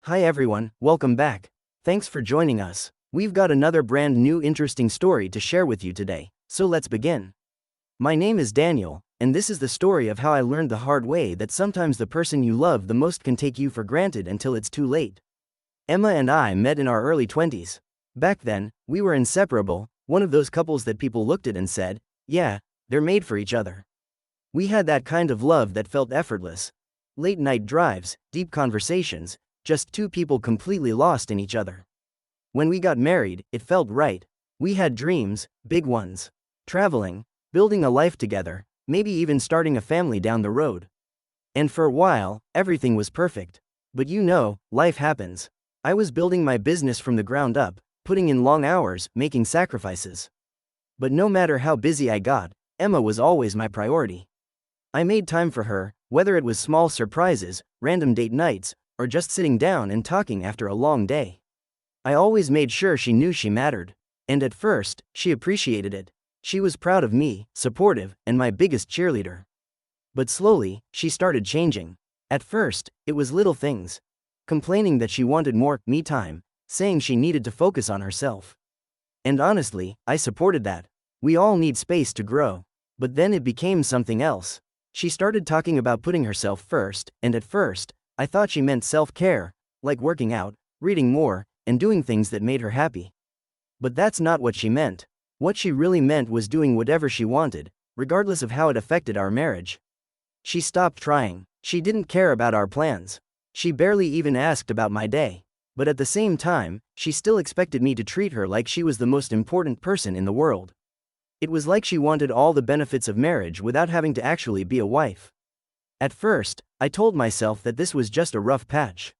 Hi everyone, welcome back. Thanks for joining us. We've got another brand new interesting story to share with you today, so let's begin. My name is Daniel, and this is the story of how I learned the hard way that sometimes the person you love the most can take you for granted until it's too late. Emma and I met in our early 20s. Back then, we were inseparable, one of those couples that people looked at and said, yeah, they're made for each other. We had that kind of love that felt effortless. Late night drives, deep conversations, just two people completely lost in each other. When we got married, it felt right. We had dreams, big ones. Traveling, building a life together, maybe even starting a family down the road. And for a while, everything was perfect. But life happens. I was building my business from the ground up, putting in long hours, making sacrifices. But no matter how busy I got, Emma was always my priority. I made time for her, whether it was small surprises, random date nights, or just sitting down and talking after a long day. I always made sure she knew she mattered. And at first, she appreciated it. She was proud of me, supportive, and my biggest cheerleader. But slowly, she started changing. At first, it was little things. Complaining that she wanted more me time, saying she needed to focus on herself. And honestly, I supported that. We all need space to grow. But then it became something else. She started talking about putting herself first, and at first, I thought she meant self-care, like working out, reading more, and doing things that made her happy. But that's not what she meant. What she really meant was doing whatever she wanted, regardless of how it affected our marriage. She stopped trying. She didn't care about our plans. She barely even asked about my day. But at the same time, she still expected me to treat her like she was the most important person in the world. It was like she wanted all the benefits of marriage without having to actually be a wife. At first, I told myself that this was just a rough patch.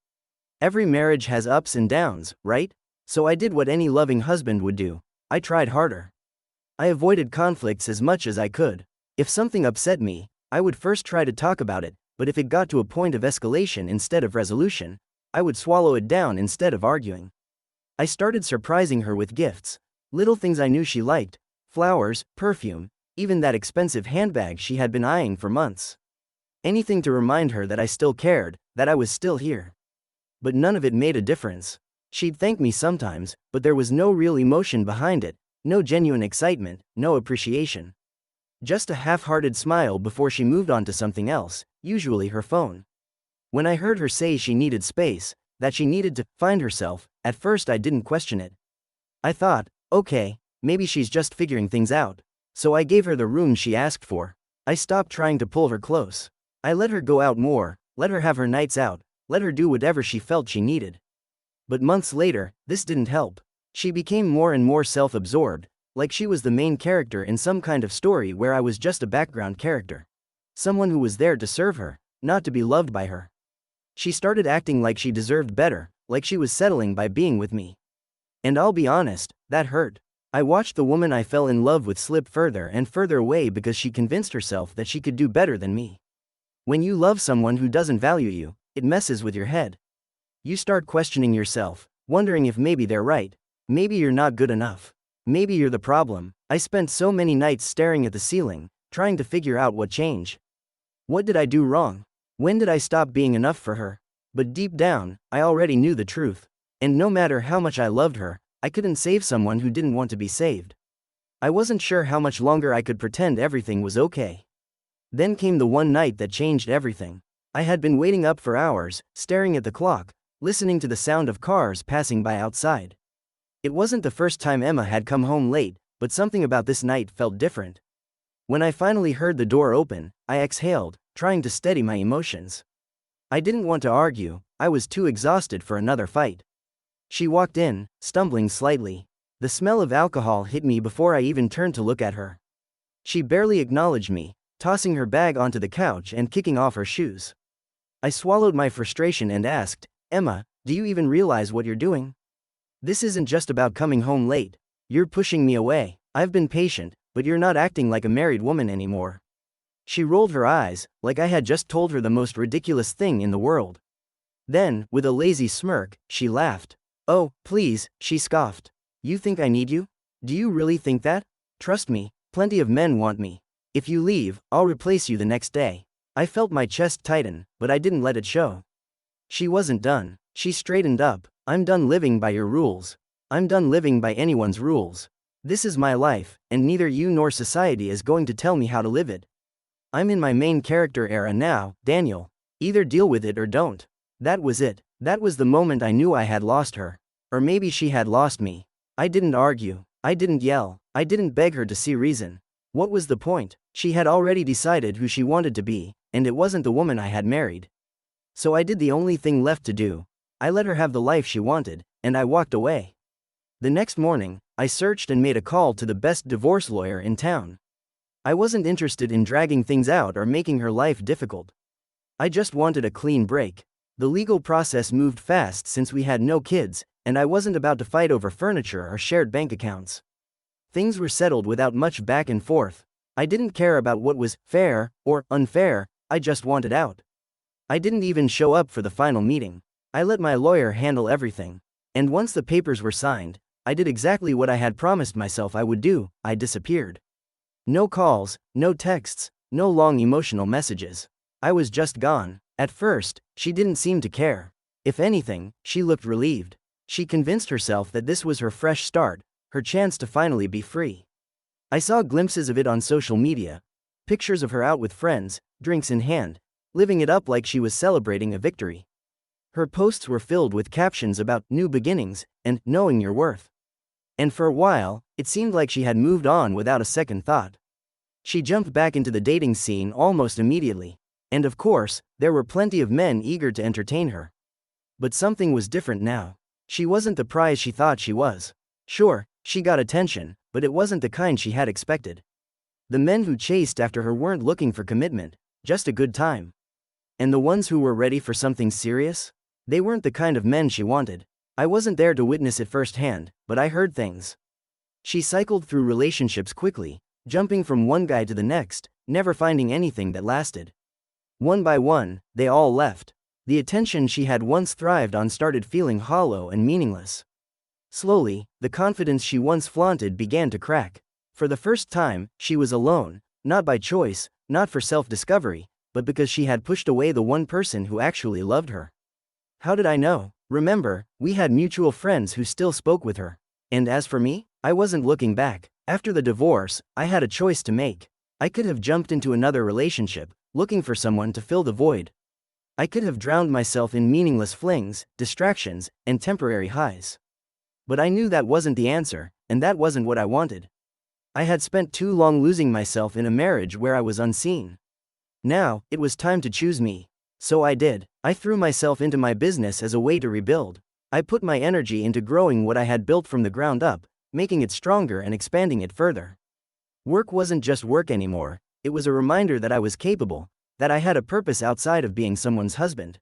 Every marriage has ups and downs, right? So I did what any loving husband would do. I tried harder. I avoided conflicts as much as I could. If something upset me, I would first try to talk about it, but if it got to a point of escalation instead of resolution, I would swallow it down instead of arguing. I started surprising her with gifts. Little things I knew she liked. Flowers, perfume, even that expensive handbag she had been eyeing for months. Anything to remind her that I still cared, that I was still here. But none of it made a difference. She'd thank me sometimes, but there was no real emotion behind it, no genuine excitement, no appreciation. Just a half-hearted smile before she moved on to something else, usually her phone. When I heard her say she needed space, that she needed to find herself, at first I didn't question it. I thought, okay, maybe she's just figuring things out. So I gave her the room she asked for. I stopped trying to pull her close. I let her go out more, let her have her nights out, let her do whatever she felt she needed. But months later, this didn't help. She became more and more self-absorbed, like she was the main character in some kind of story where I was just a background character. Someone who was there to serve her, not to be loved by her. She started acting like she deserved better, like she was settling by being with me. And I'll be honest, that hurt. I watched the woman I fell in love with slip further and further away because she convinced herself that she could do better than me. When you love someone who doesn't value you, it messes with your head. You start questioning yourself, wondering if maybe they're right. Maybe you're not good enough. Maybe you're the problem. I spent so many nights staring at the ceiling, trying to figure out what changed. What did I do wrong? When did I stop being enough for her? But deep down, I already knew the truth. And no matter how much I loved her, I couldn't save someone who didn't want to be saved. I wasn't sure how much longer I could pretend everything was okay. Then came the one night that changed everything. I had been waiting up for hours, staring at the clock, listening to the sound of cars passing by outside. It wasn't the first time Emma had come home late, but something about this night felt different. When I finally heard the door open, I exhaled, trying to steady my emotions. I didn't want to argue, I was too exhausted for another fight. She walked in, stumbling slightly. The smell of alcohol hit me before I even turned to look at her. She barely acknowledged me, tossing her bag onto the couch and kicking off her shoes. I swallowed my frustration and asked, Emma, do you even realize what you're doing? This isn't just about coming home late. You're pushing me away. I've been patient, but you're not acting like a married woman anymore. She rolled her eyes, like I had just told her the most ridiculous thing in the world. Then, with a lazy smirk, she laughed. Oh, please, she scoffed. You think I need you? Do you really think that? Trust me, plenty of men want me. If you leave, I'll replace you the next day. I felt my chest tighten, but I didn't let it show. She wasn't done. She straightened up. I'm done living by your rules. I'm done living by anyone's rules. This is my life, and neither you nor society is going to tell me how to live it. I'm in my main character era now, Daniel. Either deal with it or don't. That was it. That was the moment I knew I had lost her. Or maybe she had lost me. I didn't argue. I didn't yell. I didn't beg her to see reason. What was the point? She had already decided who she wanted to be, and it wasn't the woman I had married. So I did the only thing left to do. I let her have the life she wanted, and I walked away. The next morning, I searched and made a call to the best divorce lawyer in town. I wasn't interested in dragging things out or making her life difficult. I just wanted a clean break. The legal process moved fast since we had no kids, and I wasn't about to fight over furniture or shared bank accounts. Things were settled without much back and forth. I didn't care about what was fair or unfair, I just wanted out. I didn't even show up for the final meeting. I let my lawyer handle everything. And once the papers were signed, I did exactly what I had promised myself I would do. I disappeared. No calls, no texts, no long emotional messages. I was just gone. At first, she didn't seem to care. If anything, she looked relieved. She convinced herself that this was her fresh start, her chance to finally be free. I saw glimpses of it on social media. Pictures of her out with friends, drinks in hand, living it up like she was celebrating a victory. Her posts were filled with captions about new beginnings and knowing your worth. And for a while, it seemed like she had moved on without a second thought. She jumped back into the dating scene almost immediately. And of course, there were plenty of men eager to entertain her. But something was different now. She wasn't the prize she thought she was. Sure, she got attention, but it wasn't the kind she had expected. The men who chased after her weren't looking for commitment, just a good time. And the ones who were ready for something serious? They weren't the kind of men she wanted. I wasn't there to witness it firsthand, but I heard things. She cycled through relationships quickly, jumping from one guy to the next, never finding anything that lasted. One by one, they all left. The attention she had once thrived on started feeling hollow and meaningless. Slowly, the confidence she once flaunted began to crack. For the first time, she was alone, not by choice, not for self-discovery, but because she had pushed away the one person who actually loved her. How did I know? Remember, we had mutual friends who still spoke with her. And as for me, I wasn't looking back. After the divorce, I had a choice to make. I could have jumped into another relationship, looking for someone to fill the void. I could have drowned myself in meaningless flings, distractions, and temporary highs. But I knew that wasn't the answer, and that wasn't what I wanted. I had spent too long losing myself in a marriage where I was unseen. Now, it was time to choose me. So I did. I threw myself into my business as a way to rebuild. I put my energy into growing what I had built from the ground up, making it stronger and expanding it further. Work wasn't just work anymore, it was a reminder that I was capable, that I had a purpose outside of being someone's husband.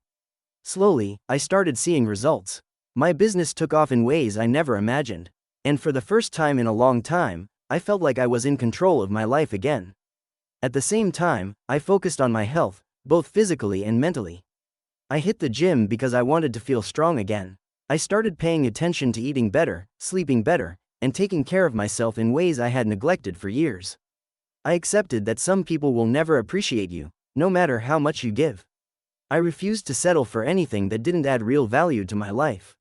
Slowly, I started seeing results. My business took off in ways I never imagined. And for the first time in a long time, I felt like I was in control of my life again. At the same time, I focused on my health, both physically and mentally. I hit the gym because I wanted to feel strong again. I started paying attention to eating better, sleeping better, and taking care of myself in ways I had neglected for years. I accepted that some people will never appreciate you, no matter how much you give. I refused to settle for anything that didn't add real value to my life.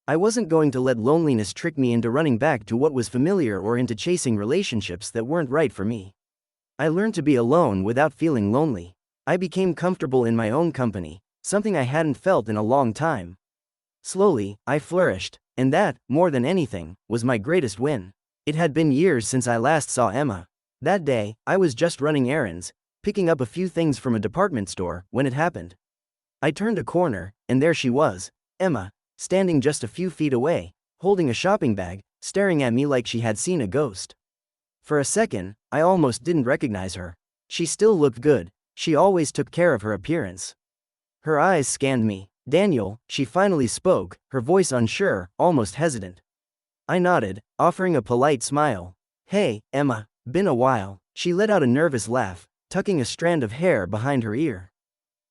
I wasn't going to let loneliness trick me into running back to what was familiar or into chasing relationships that weren't right for me. I learned to be alone without feeling lonely. I became comfortable in my own company, something I hadn't felt in a long time. Slowly, I flourished, and that, more than anything, was my greatest win. It had been years since I last saw Emma. That day, I was just running errands, picking up a few things from a department store, when it happened. I turned a corner, and there she was, Emma, standing just a few feet away, holding a shopping bag, staring at me like she had seen a ghost. For a second, I almost didn't recognize her. She still looked good. She always took care of her appearance. Her eyes scanned me. Daniel, she finally spoke, her voice unsure, almost hesitant. I nodded, offering a polite smile. Hey, Emma, been a while. She let out a nervous laugh, tucking a strand of hair behind her ear.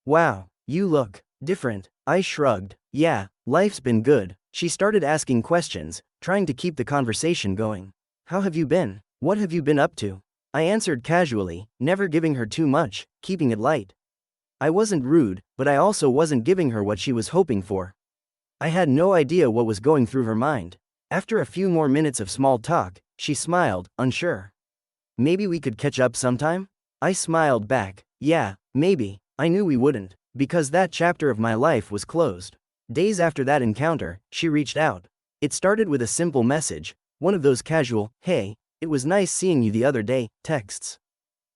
Wow, you look different. I shrugged. Yeah, life's been good. She started asking questions, trying to keep the conversation going. How have you been? What have you been up to? I answered casually, never giving her too much, keeping it light. I wasn't rude, but I also wasn't giving her what she was hoping for. I had no idea what was going through her mind. After a few more minutes of small talk, she smiled, unsure. Maybe we could catch up sometime? I smiled back. Yeah, maybe. I knew we wouldn't, because that chapter of my life was closed. Days after that encounter, she reached out. It started with a simple message, one of those casual, "Hey, it was nice seeing you the other day," texts.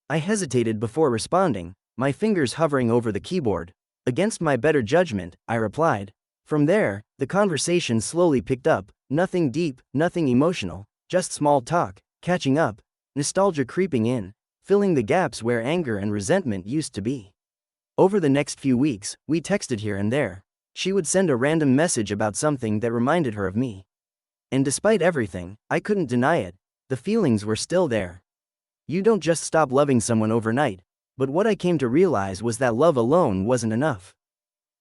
I hesitated before responding, my fingers hovering over the keyboard. Against my better judgment, I replied. From there, the conversation slowly picked up, nothing deep, nothing emotional, just small talk, catching up, nostalgia creeping in, filling the gaps where anger and resentment used to be. Over the next few weeks, we texted here and there. She would send a random message about something that reminded her of me. And despite everything, I couldn't deny it. The feelings were still there. You don't just stop loving someone overnight, but what I came to realize was that love alone wasn't enough.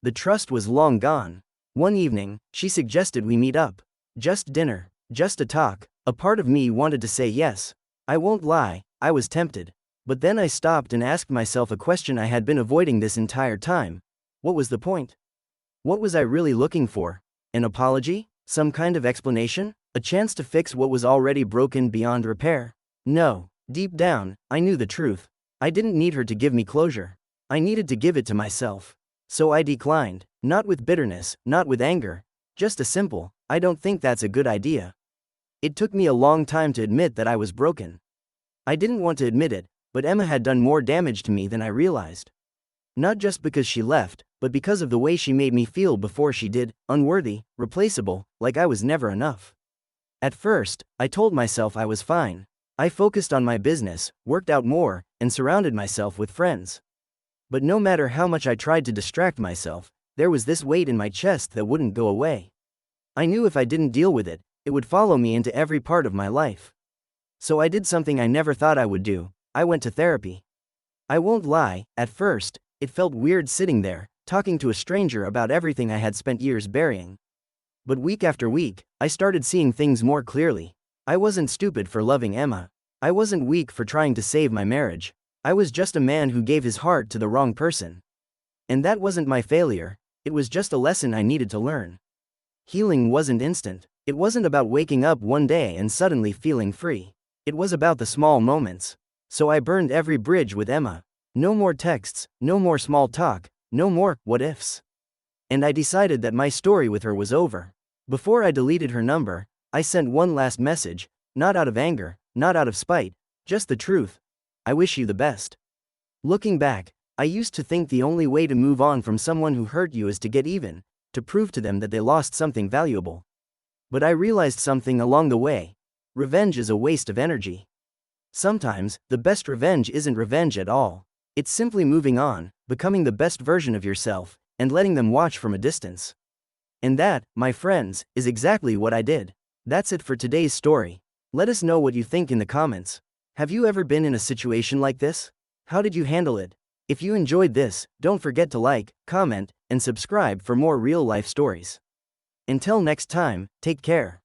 The trust was long gone. One evening, she suggested we meet up. Just dinner, just a talk. A part of me wanted to say yes. I won't lie, I was tempted. But then I stopped and asked myself a question I had been avoiding this entire time. What was the point? What was I really looking for? An apology? Some kind of explanation? A chance to fix what was already broken beyond repair? No. Deep down, I knew the truth. I didn't need her to give me closure. I needed to give it to myself. So I declined, not with bitterness, not with anger. Just a simple, I don't think that's a good idea. It took me a long time to admit that I was broken. I didn't want to admit it, but Emma had done more damage to me than I realized. Not just because she left, but because of the way she made me feel before she did, unworthy, replaceable, like I was never enough. At first, I told myself I was fine. I focused on my business, worked out more, and surrounded myself with friends. But no matter how much I tried to distract myself, there was this weight in my chest that wouldn't go away. I knew if I didn't deal with it, it would follow me into every part of my life. So I did something I never thought I would do. I went to therapy. I won't lie, at first, it felt weird sitting there, talking to a stranger about everything I had spent years burying. But week after week, I started seeing things more clearly. I wasn't stupid for loving Emma. I wasn't weak for trying to save my marriage. I was just a man who gave his heart to the wrong person. And that wasn't my failure, it was just a lesson I needed to learn. Healing wasn't instant. It wasn't about waking up one day and suddenly feeling free. It was about the small moments. So I burned every bridge with Emma. No more texts, no more small talk, no more what ifs. And I decided that my story with her was over. Before I deleted her number, I sent one last message, not out of anger, not out of spite, just the truth. I wish you the best. Looking back, I used to think the only way to move on from someone who hurt you is to get even, to prove to them that they lost something valuable. But I realized something along the way. Revenge is a waste of energy. Sometimes, the best revenge isn't revenge at all. It's simply moving on, becoming the best version of yourself, and letting them watch from a distance. And that, my friends, is exactly what I did. That's it for today's story. Let us know what you think in the comments. Have you ever been in a situation like this? How did you handle it? If you enjoyed this, don't forget to like, comment, and subscribe for more real-life stories. Until next time, take care.